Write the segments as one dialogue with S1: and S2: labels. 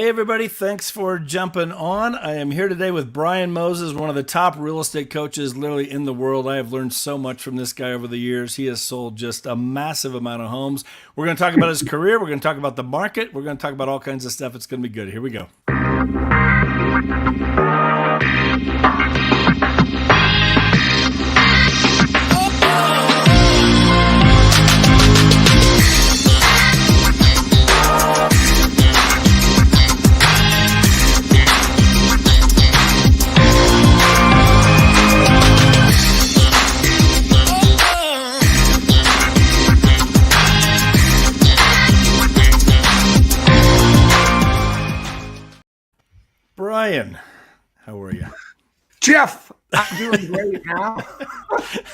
S1: Hey, everybody. Thanks for jumping on. I am here today with Brian Moses, one of the top real estate coaches literally in the world. I have learned so much from this guy over the years. He has sold just a massive amount of homes. We're going to talk about his career. We're going to talk about the market. We're going to talk about all kinds of stuff. It's going to be good. Here we go. Brian, how are you?
S2: Jeff, I'm doing great now.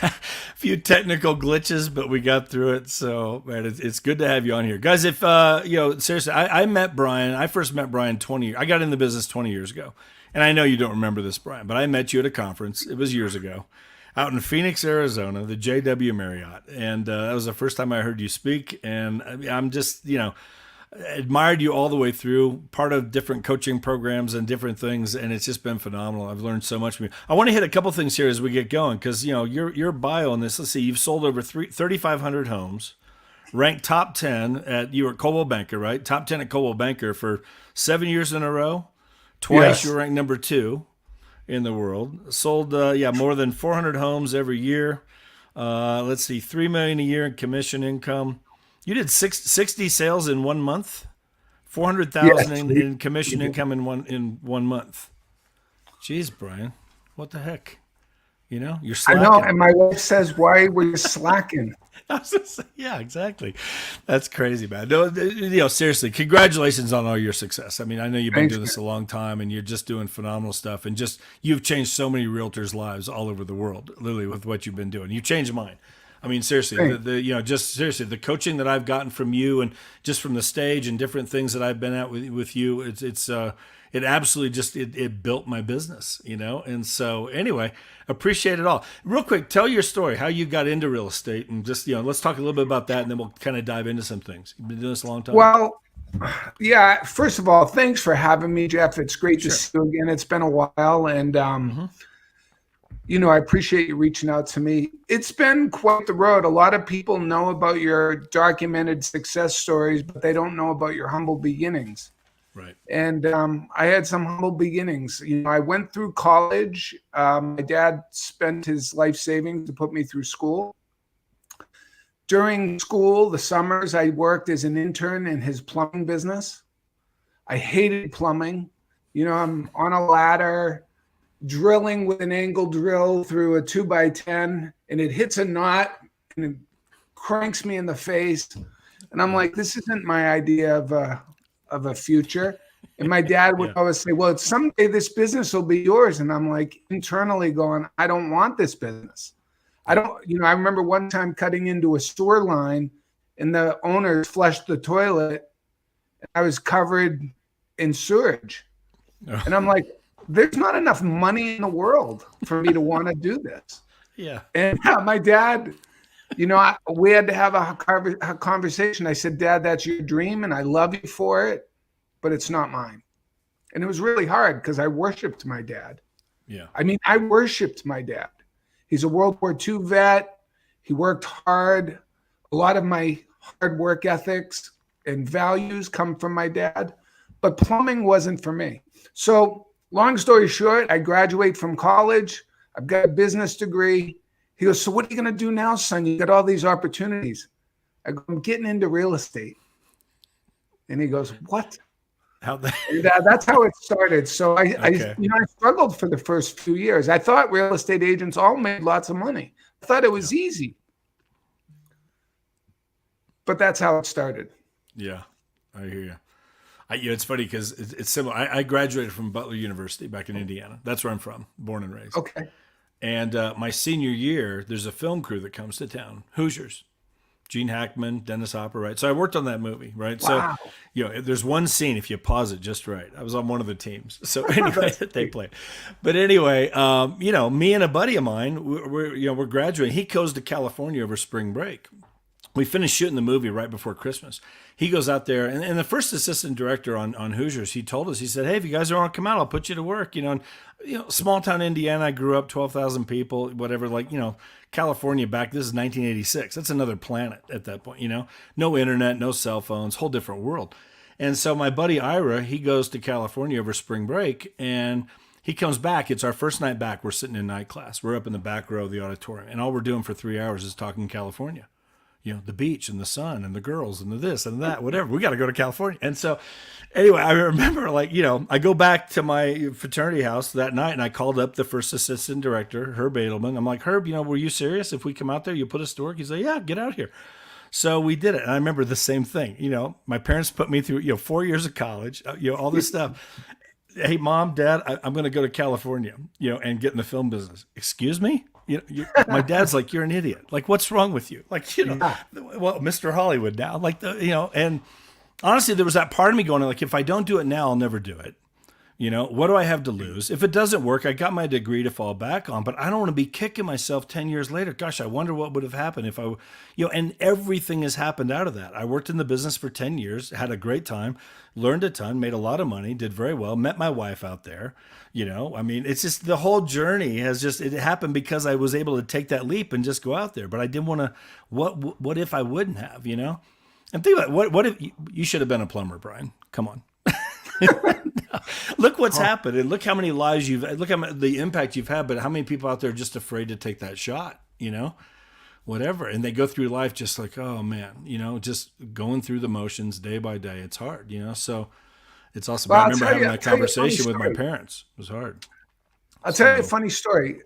S1: A few technical glitches, but we got through it. So, man, it's good to have you on here, guys. If seriously, I met Brian. I first met Brian 20. I got in the business 20 years ago, and I know you don't remember this, Brian, but I met you at a conference. It was years ago, out in Phoenix, Arizona, the JW Marriott, and that was the first time I heard you speak. And I'm just, admired you all the way through, part of different coaching programs and different things, and it's just been phenomenal. I've learned so much from you. I want to hit a couple things here as we get going, because your bio on this. Let's see, you've sold over 3,500 homes, ranked top 10 you were at Coldwell Banker, right? Top 10 at Coldwell Banker for 7 years in a row. Twice
S2: Yes.
S1: you were ranked number 2 in the world. Sold more than 400 homes every year. Let's see, $3 million a year in commission income. You did 60 sales in 1 month, 400,000 in commission income in one month. Jeez, Brian, what the heck? You're slacking.
S2: I know, and my wife says, "Why were you slacking?"
S1: Yeah, exactly. That's crazy, man. No, seriously, congratulations on all your success. I mean, I know you've been doing this a long time, and you're just doing phenomenal stuff. And you've changed so many realtors' lives all over the world, literally, with what you've been doing. You changed mine. I mean, seriously, the coaching that I've gotten from you, and just from the stage and different things that I've been at with you, it absolutely it built my business, And so anyway, appreciate it all. Real quick, tell your story, how you got into real estate, and just let's talk a little bit about that, and then we'll kind of dive into some things. You've been doing this a long time.
S2: Well, yeah. First of all, thanks for having me, Jeff. It's great to see you again. It's been a while, and I appreciate you reaching out to me. It's been quite the road. A lot of people know about your documented success stories, but they don't know about your humble beginnings.
S1: Right.
S2: And I had some humble beginnings. I went through college. My dad spent his life savings to put me through school. During school, the summers, I worked as an intern in his plumbing business. I hated plumbing. I'm on a ladder, drilling with an angle drill through a 2x10, and it hits a knot and it cranks me in the face. And I'm like, this isn't my idea of a future. And my dad would always say, well, someday this business will be yours. And I'm like, internally going, I don't want this business. I remember one time cutting into a sewer line, and the owner flushed the toilet, and I was covered in sewage. And I'm like, there's not enough money in the world for me to want to do this.
S1: Yeah.
S2: And my dad, we had to have a conversation. I said, Dad, that's your dream, and I love you for it, but it's not mine. And it was really hard because I worshiped my dad.
S1: Yeah.
S2: I mean, I worshiped my dad. He's a World War II vet. He worked hard. A lot of my hard work ethics and values come from my dad, but plumbing wasn't for me. So long story short, I graduate from college. I've got a business degree. He goes, so what are you going to do now, son? You got all these opportunities. I go, I'm getting into real estate. And he goes, what? That's how it started. So I struggled for the first few years. I thought real estate agents all made lots of money. I thought it was easy. But that's how it started.
S1: Yeah, I hear you. It's funny because it's similar. I graduated from Butler University back in Indiana. That's where I'm from, born and raised.
S2: Okay.
S1: And my senior year, there's a film crew that comes to town, Hoosiers. Gene Hackman, Dennis Hopper, right? So I worked on that movie, right?
S2: Wow.
S1: So, there's one scene, if you pause it just right. I was on one of the teams. So anyway, they play. But anyway, me and a buddy of mine, we're graduating. He goes to California over spring break. we finished shooting the movie right before Christmas. He goes out there, and the first assistant director on Hoosiers, he told us, he said, "Hey, if you guys want to come out, I'll put you to work." Small town Indiana. I grew up, 12,000 people, whatever. California back. This is 1986. That's another planet at that point. No internet, no cell phones, whole different world. And so my buddy Ira, he goes to California over spring break, and he comes back. It's our first night back. We're sitting in night class. We're up in the back row of the auditorium, and all we're doing for 3 hours is talking California. The beach and the sun and the girls and the this and that, whatever. We got to go to California. And so anyway, I remember I go back to my fraternity house that night, and I called up the first assistant director, Herb Edelman. I'm like, "Herb, were you serious? If we come out there, you put us to work?" He's like, "Yeah, get out here." So we did it. And I remember the same thing. My parents put me through, 4 years of college, all this stuff. "Hey, Mom, Dad, I'm going to go to California, and get in the film business." "Excuse me?" My dad's like, "You're an idiot. Like, what's wrong with you?" Well, Mr. Hollywood now, and honestly, there was that part of me going like, if I don't do it now, I'll never do it. What do I have to lose? If it doesn't work, I got my degree to fall back on, but I don't want to be kicking myself 10 years later. Gosh, I wonder what would have happened if and everything has happened out of that. I worked in the business for 10 years, had a great time, learned a ton, made a lot of money, did very well, met my wife out there. It's just the whole journey it happened because I was able to take that leap and just go out there. But I didn't want to, what if I wouldn't have, And think about what if you should have been a plumber, Brian? Come on. Look what's happened, and look how many lives look how the impact you've had, but how many people out there are just afraid to take that shot, whatever. And they go through life just like, oh man, just going through the motions day by day. It's hard, so it's awesome.
S2: Well,
S1: I remember having that conversation with my parents. It was hard.
S2: I'll tell you a funny story.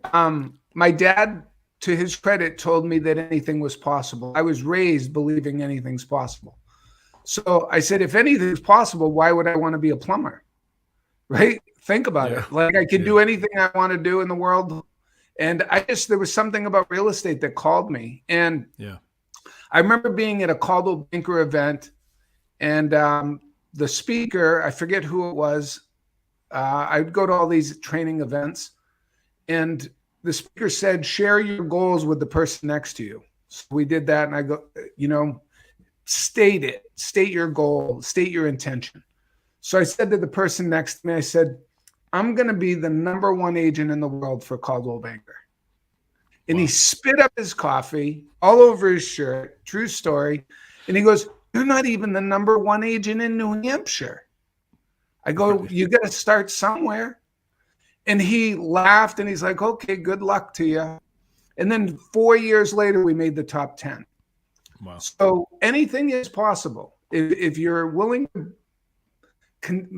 S2: My dad, to his credit, told me that anything was possible. I was raised believing anything's possible. So I said, if anything's possible, why would I want to be a plumber? Right? Think about it. Like, I can do anything I want to do in the world. And there was something about real estate that called me. And I remember being at a Coldwell Banker event, and the speaker, I forget who it was. I'd go to all these training events, and the speaker said, "Share your goals with the person next to you." So we did that. And I go, state your goal, state your intention. So I said to the person next to me, I said, "I'm going to be the #1 agent in the world for Coldwell Banker." And he spit up his coffee all over his shirt. True story. And he goes, "You're not even the #1 agent in New Hampshire." I go, "You got to start somewhere." And he laughed, and he's like, "Okay, good luck to you." And then 4 years later, we made the top 10.
S1: Wow.
S2: So anything is possible. If you're willing to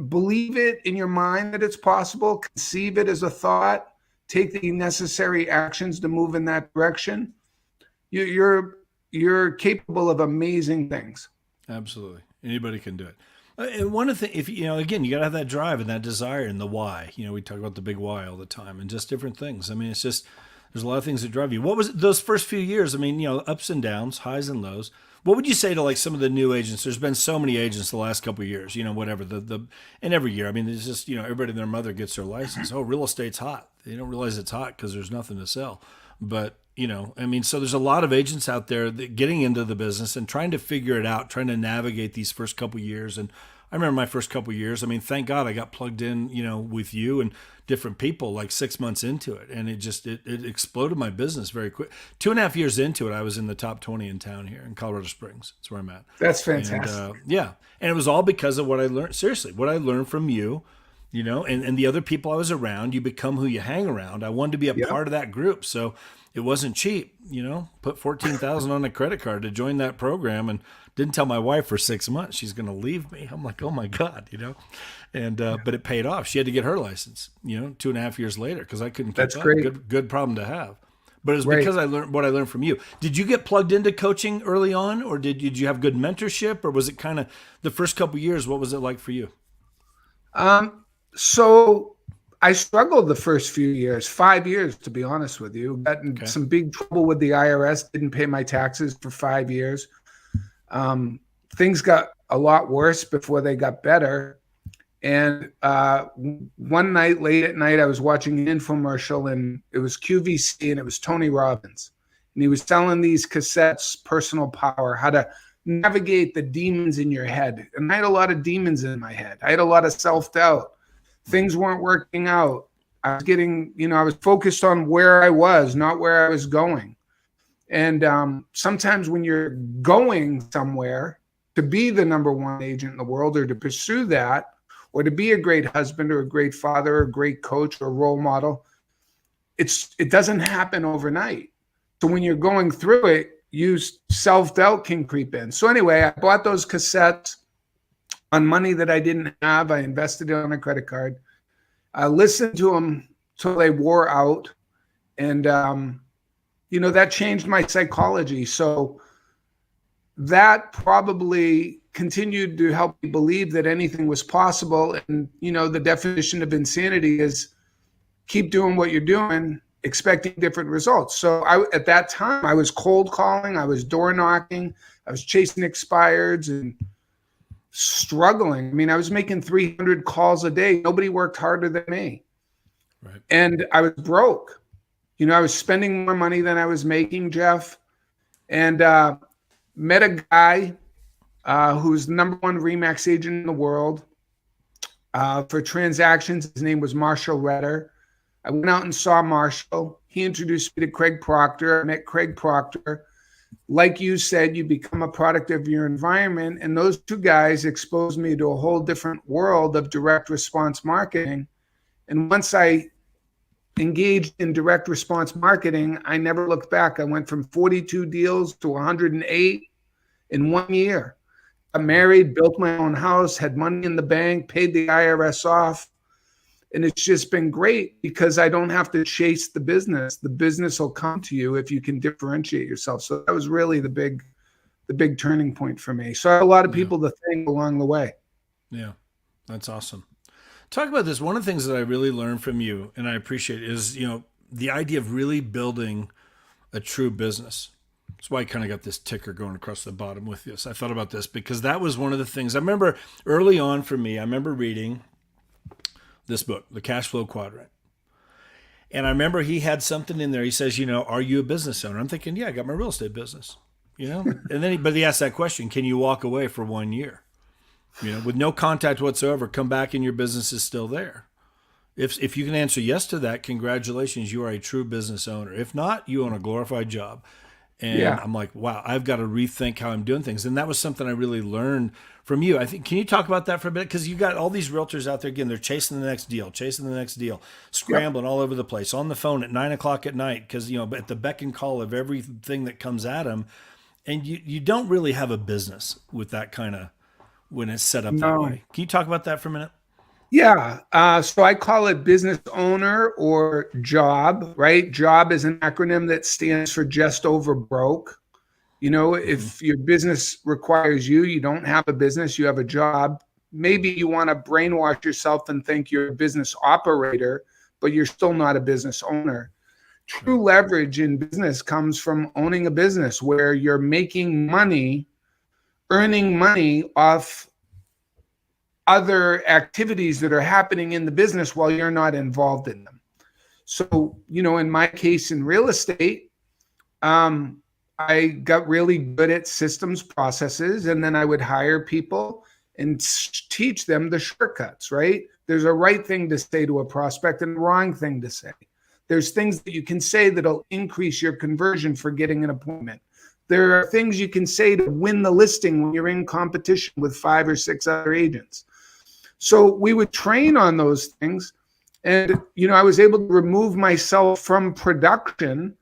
S2: believe it in your mind that it's possible, conceive it as a thought, take the necessary actions to move in that direction, you're capable of amazing things.
S1: Absolutely. Anybody can do it. And one of the things, again, you got to have that drive and that desire and the why. We talk about the big why all the time and just different things. It's just, there's a lot of things that drive you. What was it, those first few years? Ups and downs, highs and lows. What would you say to some of the new agents? There's been so many agents the last couple of years, whatever and every year. There's just, everybody and their mother gets their license. Oh, real estate's hot. They don't realize it's hot because there's nothing to sell. But, so there's a lot of agents out there that getting into the business and trying to figure it out, trying to navigate these first couple of years. And I remember my first couple of years. Thank God I got plugged in, with you and different people like 6 months into it. And it exploded my business very quick. 2.5 years into it, I was in the top 20 in town here in Colorado Springs. That's where I'm at.
S2: That's fantastic.
S1: And, and it was all because of what I learned. Seriously, what I learned from you, and the other people I was around. You become who you hang around. I wanted to be a part of that group. So it wasn't cheap, put $14,000 on a credit card to join that program, and didn't tell my wife for 6 months she's going to leave me. I'm like, oh my God, and, but it paid off. She had to get her license, 2.5 years later, cause I couldn't keep
S2: That's
S1: up.
S2: great.
S1: Good problem to have. But it was because I learned what I learned from you. Did you get plugged into coaching early on, or did you have good mentorship, or was it kind of the first couple of years? What was it like for you?
S2: So I struggled the first few years, 5 years, to be honest with you. Got in some big trouble with the IRS, didn't pay my taxes for 5 years. Things got a lot worse before they got better. And one night, late at night, I was watching an infomercial, and it was QVC, and it was Tony Robbins. And he was selling these cassettes, Personal Power, how to navigate the demons in your head. And I had a lot of demons in my head. I had a lot of self-doubt. Things weren't working out. I was getting, I was focused on where I was, not where I was going. And sometimes when you're going somewhere to be the number one agent in the world, or to pursue that, or to be a great husband or a great father or a great coach or role model, it doesn't happen overnight. So when you're going through it, self-doubt can creep in. So anyway, I bought those cassettes on money that I didn't have. I invested it on a credit card. I listened to them till they wore out. And, that changed my psychology. So that probably continued to help me believe that anything was possible. And, the definition of insanity is keep doing what you're doing, expecting different results. So at that time, I was cold calling, I was door knocking, I was chasing expireds and struggling. I mean, I was making 300 calls a day. Nobody worked harder than me.
S1: Right.
S2: And I was broke. I was spending more money than I was making, Jeff. And met a guy who's the number one RE/MAX agent in the world for transactions. His name was Marshall Redder. I went out and saw Marshall. He introduced me to Craig Proctor. I met Craig Proctor. Like you said, you become a product of your environment. And those two guys exposed me to a whole different world of direct response marketing. And once I engaged in direct response marketing, I never looked back. I went from 42 deals to 108 in 1 year. I married, built my own house, had money in the bank, paid the IRS off. And it's just been great because I don't have to chase the business. The business will come to you if you can differentiate yourself. So that was really the big turning point for me. So I have a lot of people to thank along the way.
S1: Yeah, that's awesome. Talk about this. One of the things that I really learned from you, and I appreciate, is the idea of really building a true business. That's why I kind of got this ticker going across the bottom with this. I thought about this because that was one of the things I remember early on for me. I remember reading this book, The Cash Flow Quadrant. And I remember he had something in there. He says, are you a business owner? I'm thinking, yeah, I got my real estate business, And then he asked that question, can you walk away for 1 year? With no contact whatsoever, come back and your business is still there. If you can answer yes to that, congratulations, you are a true business owner. If not, you own a glorified job. And I'm like, wow, I've got to rethink how I'm doing things. And that was something I really learned from you. I think, can you talk about that for a bit? Because you got all these realtors out there, again, they're chasing the next deal, scrambling all over the place, on the phone at 9:00 at night, because, at the beck and call of everything that comes at them. And you don't really have a business with that kind of, when it's set up that way. Can you talk about that for a minute?
S2: Yeah. So I call it business owner or job, right? Job is an acronym that stands for just over broke. If your business requires you don't have a business, you have a job. Maybe you want to brainwash yourself and think you're a business operator, but you're still not a business owner. True leverage in business comes from owning a business where you're making money, earning money off other activities that are happening in the business while you're not involved in them. So, in my case in real estate, I got really good at systems processes, and then I would hire people and teach them the shortcuts, right? There's a right thing to say to a prospect and a wrong thing to say. There's things that you can say that'll increase your conversion for getting an appointment. There are things you can say to win the listing when you're in competition with 5 or 6 other agents. So we would train on those things. And, I was able to remove myself from production.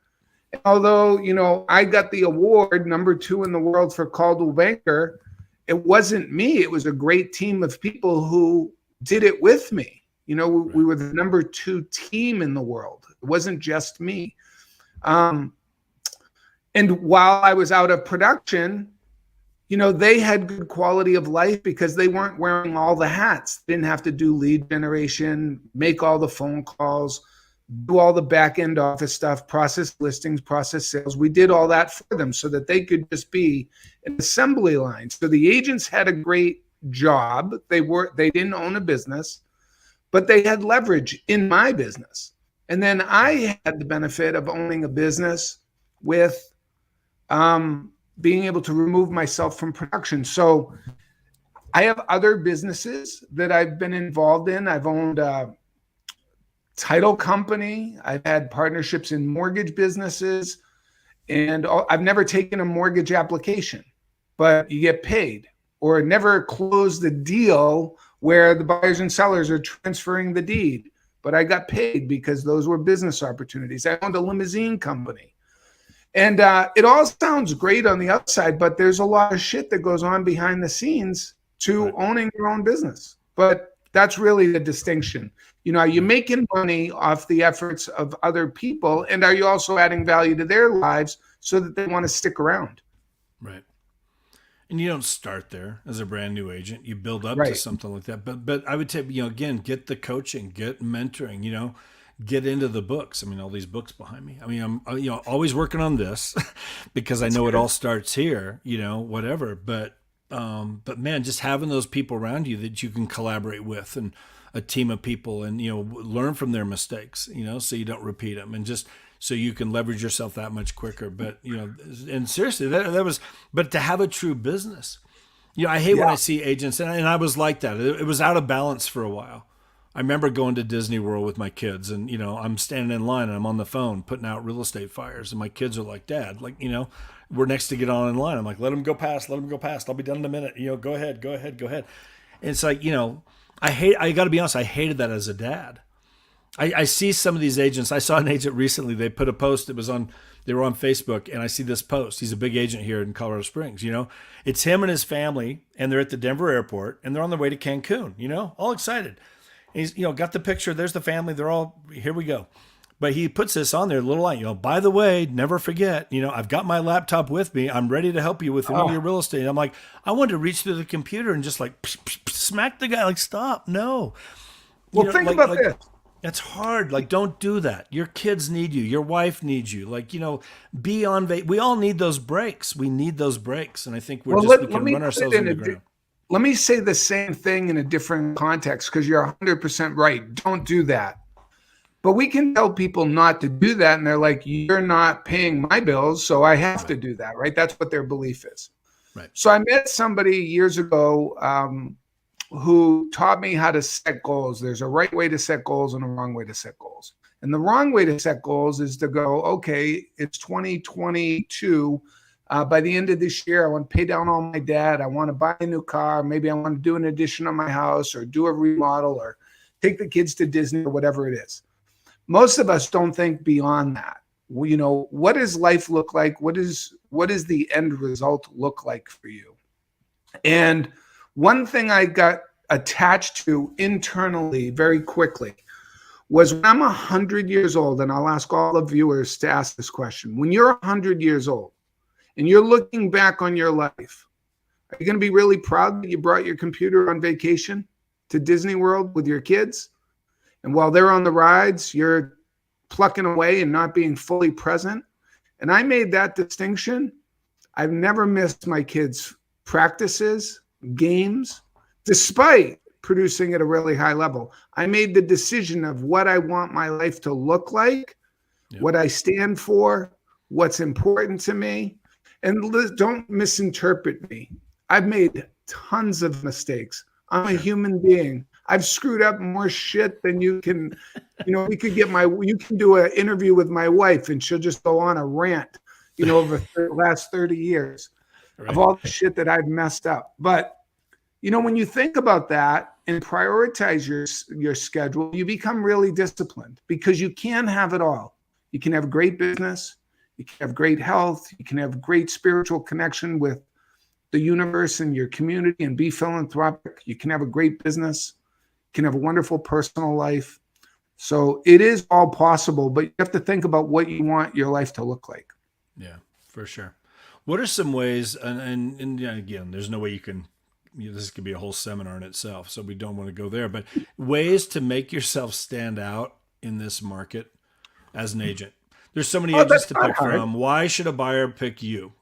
S2: Although, I got the award number 2 in the world for Coldwell Banker, it wasn't me. It was a great team of people who did it with me. We were the number 2 team in the world. It wasn't just me. And while I was out of production, they had good quality of life because they weren't wearing all the hats. They didn't have to do lead generation, make all the phone calls, do all the back end office stuff, process listings, process sales. We did all that for them so that they could just be an assembly line. So the agents had a great job. They didn't own a business, but they had leverage in my business. And then I had the benefit of owning a business with being able to remove myself from production. So I have other businesses that I've been involved in. I've owned a title company. I've had partnerships in mortgage businesses, and I've never taken a mortgage application, but you get paid, or never closed a deal where the buyers and sellers are transferring the deed, but I got paid because those were business opportunities. I owned a limousine company. And it all sounds great on the outside, but there's a lot of shit that goes on behind the scenes to owning your own business. But that's really the distinction. Are you making money off the efforts of other people? And are you also adding value to their lives so that they want to stick around?
S1: Right. And you don't start there as a brand new agent. You build up to
S2: Right.
S1: something like that. But I would say, again, get the coaching, get mentoring, get into the books. I mean, all these books behind me. I mean, I'm always working on this because I know it all starts here, whatever. But man, just having those people around you that you can collaborate with, and a team of people, and learn from their mistakes, so you don't repeat them, and just so you can leverage yourself that much quicker. But and seriously, that was. But to have a true business, I hate when I
S2: Yeah.
S1: see agents, and I was like that. It was out of balance for a while. I remember going to Disney World with my kids, and I'm standing in line and I'm on the phone putting out real estate fires, and my kids are like, "Dad, like, we're next to get on in line." I'm like, "Let them go past, let them go past. I'll be done in a minute. Go ahead, go ahead, go ahead." And it's like, I got to be honest, I hated that as a dad. I see some of these agents. I saw an agent recently. They put a post. They were on Facebook, and I see this post. He's a big agent here in Colorado Springs. It's him and his family, and they're at the Denver airport, and they're on their way to Cancun. All excited. And he's got the picture. There's the family. They're all here. We go. But he puts this on there, a little line. By the way, never forget. I've got my laptop with me. I'm ready to help you with any of your real estate. And I'm like, I wanted to reach through the computer and just like smack the guy. Like, stop, no.
S2: Well, think about this.
S1: That's hard. Like, don't do that. Your kids need you. Your wife needs you. Like, be on. We all need those breaks. We need those breaks. And I think we can run ourselves into the ground.
S2: Let me say the same thing in a different context, because you're 100% right. Don't do that. But we can tell people not to do that, and they're like, "You're not paying my bills, so I have to do that," right? That's what their belief is.
S1: Right.
S2: So I met somebody years ago who taught me how to set goals. There's a right way to set goals and a wrong way to set goals. And the wrong way to set goals is to go, okay, it's 2022. By the end of this year, I want to pay down all my debt. I want to buy a new car. Maybe I want to do an addition on my house, or do a remodel, or take the kids to Disney, or whatever it is. Most of us don't think beyond that. What does life look like? What does the end result look like for you? And one thing I got attached to internally very quickly was, when I'm 100 years old, and I'll ask all the viewers to ask this question. When you're 100 years old and you're looking back on your life, are you going to be really proud that you brought your computer on vacation to Disney World with your kids? And while they're on the rides, you're plucking away and not being fully present. And I made that distinction. I've never missed my kids' practices, games, despite producing at a really high level. I made the decision of what I want my life to look like, what I stand for, what's important to me. And don't misinterpret me. I've made tons of mistakes. I'm a human being. I've screwed up more shit than you can. You can do an interview with my wife, and she'll just go on a rant, over the last 30 years of all the shit that I've messed up. But, when you think about that and prioritize your schedule, you become really disciplined, because you can have it all. You can have great business. You can have great health. You can have great spiritual connection with the universe and your community, and be philanthropic. You can have a great business. You can have a wonderful personal life. So it is all possible, but you have to think about what you want your life to look like.
S1: Yeah, for sure. What are some ways, and again, there's no way you can, this could be a whole seminar in itself, so we don't want to go there, but ways to make yourself stand out in this market as an agent. There's so many agents to pick from. Why should a buyer pick you?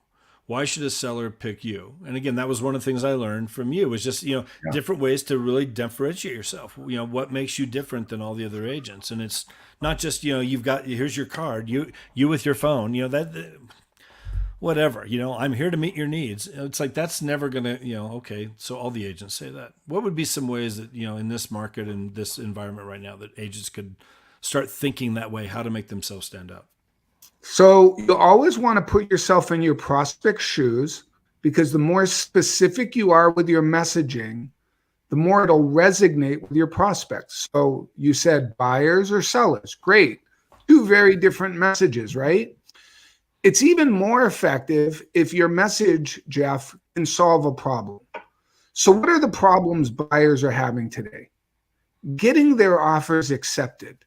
S1: Why should a seller pick you? And again, that was one of the things I learned from you was just, different ways to really differentiate yourself. What makes you different than all the other agents? And it's not just, here's your card, you with your phone, whatever, I'm here to meet your needs. It's like, that's never going to, okay. So all the agents say that. What would be some ways that, in this market and this environment right now that agents could start thinking that way, how to make themselves stand out?
S2: So you always want to put yourself in your prospect's shoes, because the more specific you are with your messaging, the more it'll resonate with your prospects. So you said buyers or sellers. Great. Two very different messages, right? It's even more effective if your message, Jeff, can solve a problem. So what are the problems buyers are having today? Getting their offers accepted.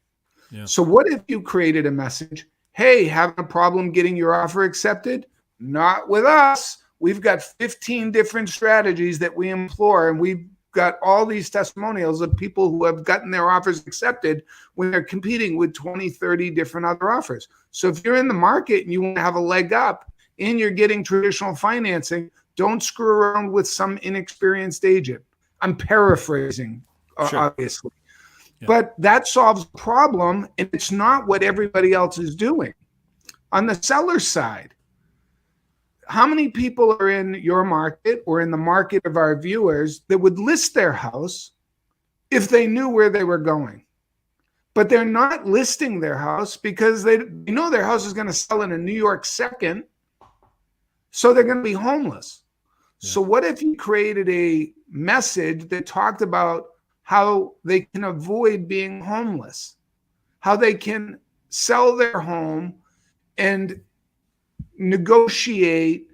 S1: Yeah.
S2: So what if you created a message? Hey, having a problem getting your offer accepted? Not with us. We've got 15 different strategies that we employ, and we've got all these testimonials of people who have gotten their offers accepted when they're competing with 20, 30 different other offers. So if you're in the market and you want to have a leg up and you're getting traditional financing, don't screw around with some inexperienced agent. I'm paraphrasing,
S1: Sure.
S2: obviously. But that solves the problem, and it's not what everybody else is doing. On the seller side, how many people are in your market or in the market of our viewers that would list their house if they knew where they were going? But they're not listing their house because they know their house is going to sell in a New York second, so they're going to be homeless. Yeah. So what if you created a message that talked about how they can avoid being homeless, how they can sell their home and negotiate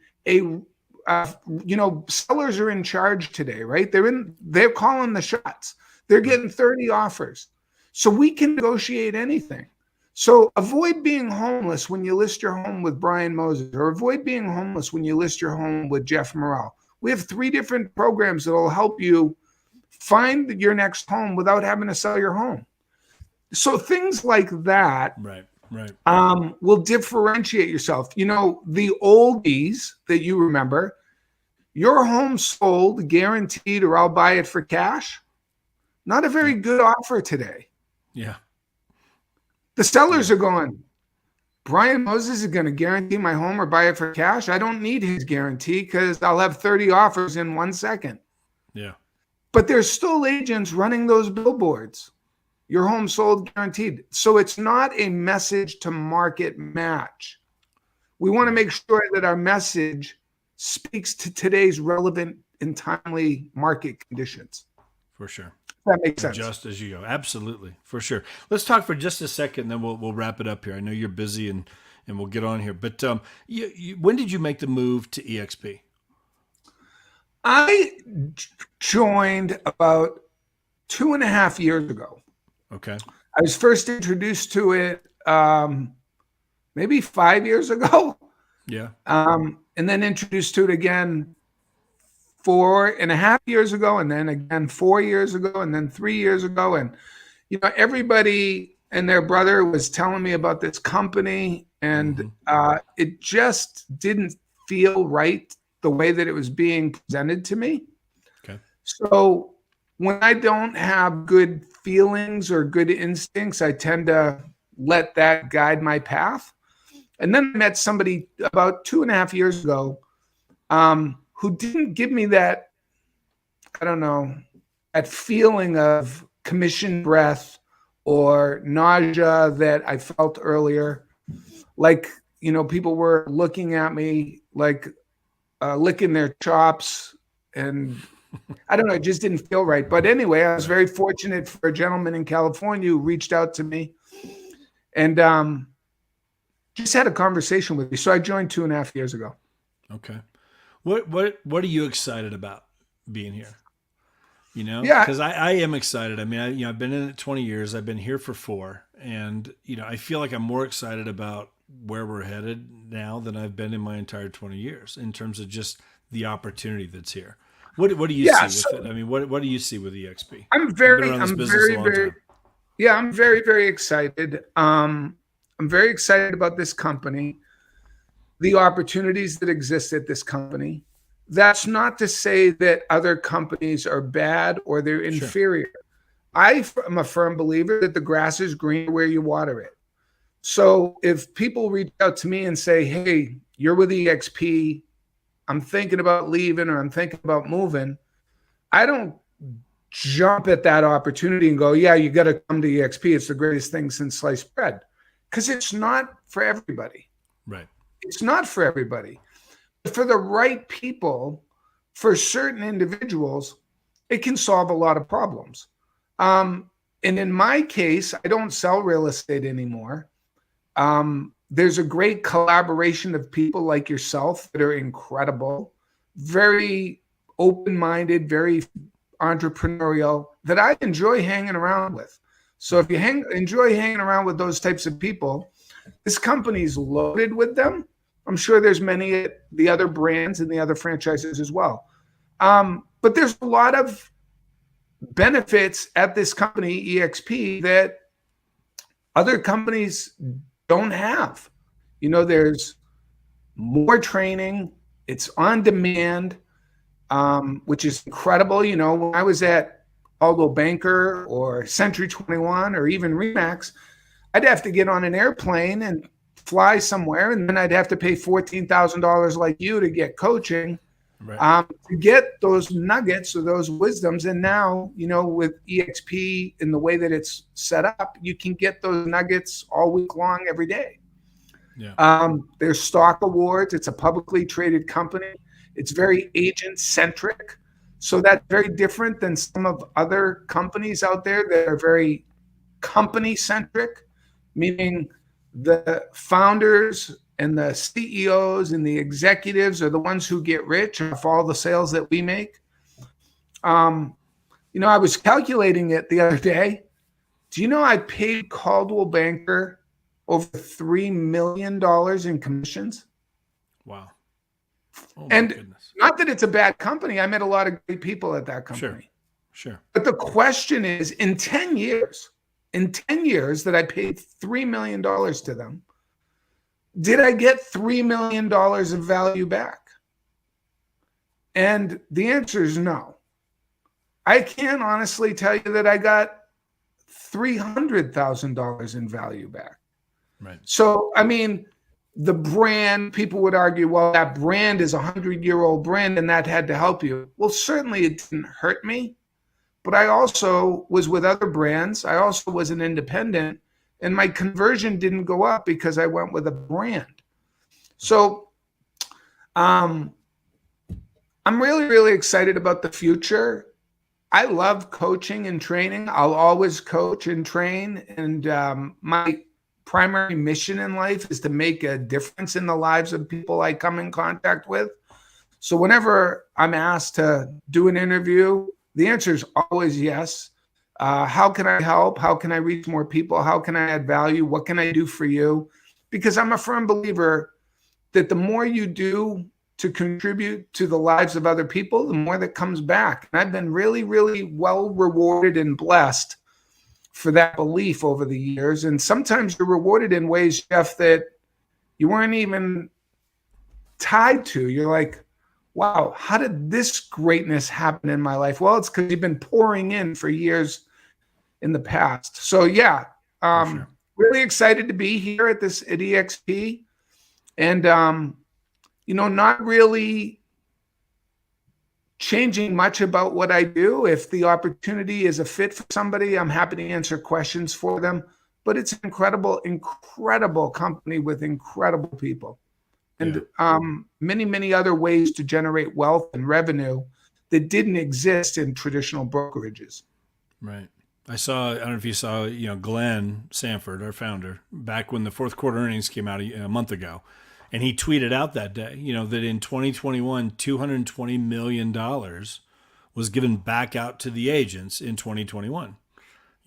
S2: sellers are in charge today, right? They're calling the shots. They're getting 30 offers. So we can negotiate anything. So avoid being homeless when you list your home with Brian Moses, or avoid being homeless when you list your home with Jeff Morrell. We have 3 different programs that will help you find your next home without having to sell your home. So things like that will differentiate yourself. The oldies that you remember, your home sold guaranteed or I'll buy it for cash. Not a very good offer today.
S1: Yeah.
S2: The sellers are going, Brian Moses is going to guarantee my home or buy it for cash. I don't need his guarantee because I'll have 30 offers in 1 second.
S1: Yeah.
S2: But there's still agents running those billboards. Your home sold guaranteed. So it's not a message to market match. We want to make sure that our message speaks to today's relevant and timely market conditions.
S1: For sure.
S2: That makes sense.
S1: Just as you go. Absolutely. For sure. Let's talk for just a second, then we'll wrap it up here. I know you're busy and we'll get on here. But when did you make the move to eXp?
S2: I joined about 2.5 years ago.
S1: Okay.
S2: I was first introduced to it maybe 5 years ago.
S1: Yeah.
S2: And then introduced to it again 4.5 years ago, and then again 4 years ago, and then 3 years ago. And, everybody and their brother was telling me about this company, and it just didn't feel right the way that it was being presented to me.
S1: Okay.
S2: So when I don't have good feelings or good instincts, I tend to let that guide my path. And then I met somebody about 2.5 years ago who didn't give me that, that feeling of commission breath or nausea that I felt earlier. Like, people were looking at me like licking their chops, and I don't know, it just didn't feel right. But anyway, I was very fortunate for a gentleman in California who reached out to me and just had a conversation with me. So I joined 2.5 years ago.
S1: Okay. What are you excited about being here?
S2: Yeah,
S1: because I am excited. I mean, I've been in it 20 years. I've been here for 4, and I feel like I'm more excited about where we're headed now than I've been in my entire 20 years in terms of just the opportunity that's here. What do you see with it? I mean, what do you see with eXp?
S2: I'm very very excited. I'm very excited about this company. the opportunities that exist at this company. That's not to say that other companies are bad or they're
S1: Sure.
S2: inferior. I am a firm believer that the grass is greener where you water it. So if people reach out to me and say, hey, you're with eXp, I'm thinking about leaving or I'm thinking about moving, I don't jump at that opportunity and go, yeah, you got to come to eXp. It's the greatest thing since sliced bread. Because it's not for everybody.
S1: Right.
S2: It's not for everybody. But for the right people, for certain individuals, it can solve a lot of problems. And in my case, I don't sell real estate anymore. There's a great collaboration of people like yourself that are incredible, very open-minded, very entrepreneurial, that I enjoy hanging around with. So if you enjoy hanging around with those types of people, this company's loaded with them. I'm sure there's many at the other brands and the other franchises as well. But there's a lot of benefits at this company, eXp, that other companies don't have. There's more training. It's on demand, which is incredible. When I was at Coldwell Banker or Century 21 or even Remax, I'd have to get on an airplane and fly somewhere, and then I'd have to pay $14,000 like you to get coaching,
S1: Right.
S2: to get those nuggets or those wisdoms. And now, with eXp in the way that it's set up, you can get those nuggets all week long, every day.
S1: Yeah.
S2: There's stock awards. It's a publicly traded company. It's very agent centric. So that's very different than some of other companies out there that are very company centric, meaning the founders and the CEOs and the executives are the ones who get rich off all the sales that we make. I was calculating it the other day. Do you know I paid Coldwell Banker over $3 million in commissions?
S1: Wow. Oh, my
S2: And
S1: goodness.
S2: not that it's a bad company. I met a lot of great people at that company.
S1: Sure.
S2: But the question is, in 10 years that I paid $3 million to them, did I get $3 million of value back? And the answer is no. I can't honestly tell you that I got $300,000 in value back.
S1: Right.
S2: So, the brand, people would argue, well, that brand is a 100-year-old brand and that had to help you. Well, certainly it didn't hurt me, but I also was with other brands. I also was an independent, and my conversion didn't go up because I went with a brand. So I'm really, really excited about the future. I love coaching and training. I'll always coach and train. And my primary mission in life is to make a difference in the lives of people I come in contact with. So whenever I'm asked to do an interview, the answer is always yes. How can I help? How can I reach more people? How can I add value? What can I do for you? Because I'm a firm believer that the more you do to contribute to the lives of other people, the more that comes back. And I've been really, really well rewarded and blessed for that belief over the years. And sometimes you're rewarded in ways, Jeff, that you weren't even tied to. You're like, wow, how did this greatness happen in my life? Well, it's because you've been pouring in for years in the past. So yeah,
S1: Sure.
S2: really excited to be here at eXp. And, not really changing much about what I do. If the opportunity is a fit for somebody, I'm happy to answer questions for them. But it's an incredible, incredible company with incredible people. And many, many other ways to generate wealth and revenue that didn't exist in traditional brokerages.
S1: Right. I don't know if you saw, Glenn Sanford, our founder, back when the fourth quarter earnings came out a month ago. And he tweeted out that day, that in 2021, $220 million was given back out to the agents in 2021.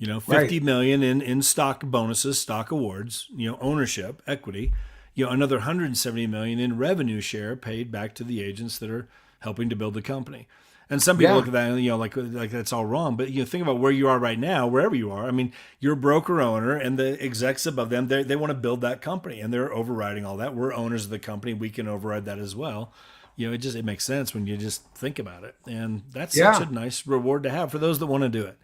S1: $50 million in stock bonuses, stock awards, ownership, equity, another $170 million in revenue share paid back to the agents that are helping to build the company. And some people look at that and, like that's all wrong. But think about where you are right now, wherever you are. I mean, you're a broker owner and the execs above them, they want to build that company and they're overriding all that. We're owners of the company. We can override that as well. It makes sense when you just think about it. And that's such a nice reward to have for those that want to do it.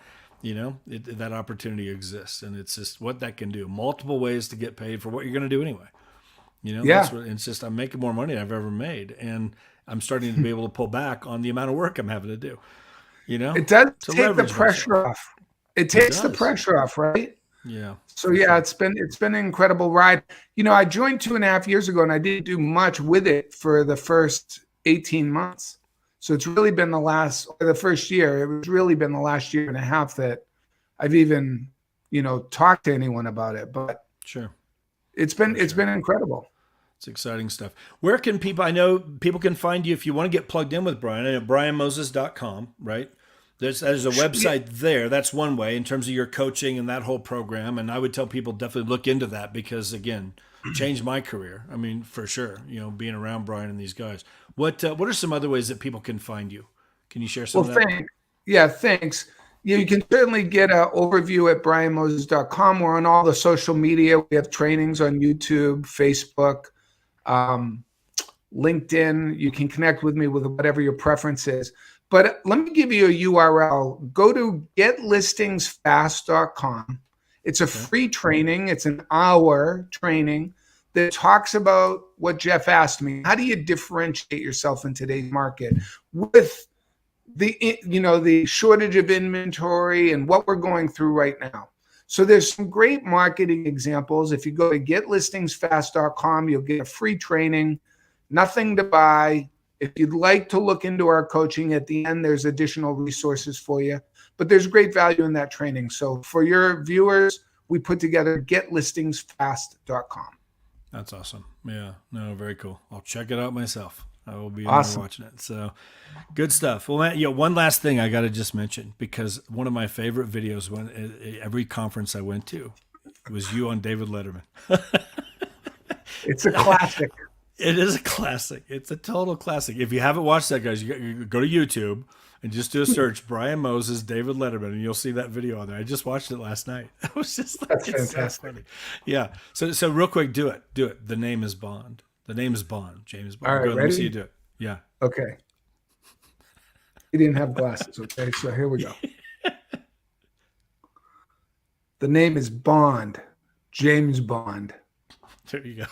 S1: That opportunity exists, and it's just what that can do. Multiple ways to get paid for what you're going to do anyway. It's just I'm making more money than I've ever made, and I'm starting to be able to pull back on the amount of work I'm having to do.
S2: It does take the pressure off. It takes the pressure off, right?
S1: Yeah.
S2: So it's been an incredible ride. I joined 2.5 years ago, and I didn't do much with it for the first 18 months. So it's really been the first year. It was really been the last year and a half that I've even, talked to anyone about it. But
S1: sure,
S2: it's been incredible.
S1: It's exciting stuff. Where can people? I know people can find you if you want to get plugged in with Brian. I know brianmoses.com, right? There's a website there. That's one way in terms of your coaching and that whole program. And I would tell people definitely look into that because, again, changed my career. I mean, for sure, being around Brian and these guys. What are some other ways that people can find you? Can you share some of that?
S2: Thanks. You can certainly get an overview at brianmoses.com. We're on all the social media. We have trainings on YouTube, Facebook, LinkedIn. You can connect with me with whatever your preference is. But let me give you a URL. Go to getlistingsfast.com. It's a free training. It's an hour training that talks about what Jeff asked me. How do you differentiate yourself in today's market with the shortage of inventory and what we're going through right now? So there's some great marketing examples. If you go to getlistingsfast.com, you'll get a free training, nothing to buy. If you'd like to look into our coaching at the end, there's additional resources for you. But there's great value in that training. So for your viewers, we put together getlistingsfast.com.
S1: That's awesome. Yeah, no, very cool. I'll check it out myself. I will be watching it. So good stuff. Well, Matt, one last thing I got to just mention, because one of my favorite videos every conference I went to was you on David Letterman.
S2: It's a classic.
S1: It is a classic. It's a total classic. If you haven't watched that, guys, you go to YouTube and just do a search, Brian Moses, David Letterman, and you'll see that video on there. I just watched it last night. I was just like,
S2: that's
S1: it's
S2: fantastic.
S1: So funny. Yeah. So real quick, do it. The name is Bond. The name is Bond. James Bond.
S2: All right,
S1: go, let me see you do it. Yeah.
S2: Okay. He didn't have glasses. Okay. So here we go. The name is Bond. James Bond.
S1: There you go.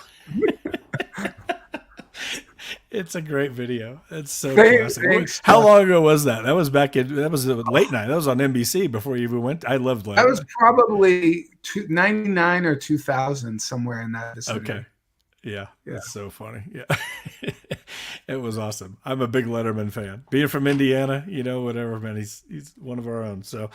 S1: It's a great video. It's so classic. How long ago was that? That was late night. That was on NBC before you even went. I loved Letterman.
S2: That was probably 99 or 2000, somewhere in that vicinity.
S1: Okay. Yeah. It's so funny. Yeah. It was awesome. I'm a big Letterman fan. Being from Indiana, whatever, man, he's one of our own. So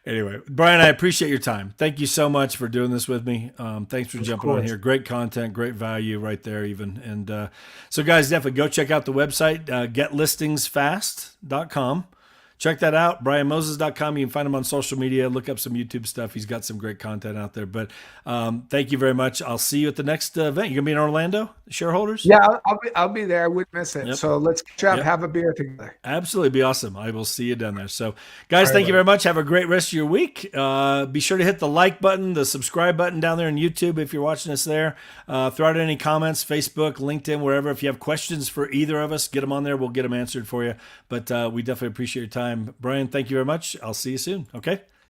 S1: anyway, Brian, I appreciate your time. Thank you so much for doing this with me. Thanks for jumping on here. Great content, great value right there even. And so guys, definitely go check out the website, getlistingsfast.com. Check that out, brianmoses.com. You can find him on social media. Look up some YouTube stuff. He's got some great content out there. But thank you very much. I'll see you at the next event. You're going to be in Orlando, shareholders?
S2: Yeah, I'll be there. I wouldn't miss it. Yep. So let's catch up, have a beer together.
S1: Absolutely. Be awesome. I will see you down there. So, guys, thank you very much. Have a great rest of your week. Be sure to hit the like button, the subscribe button down there on YouTube if you're watching us there. Throw out any comments, Facebook, LinkedIn, wherever. If you have questions for either of us, get them on there. We'll get them answered for you. But we definitely appreciate your time. Brian, thank you very much. I'll see you soon. Okay?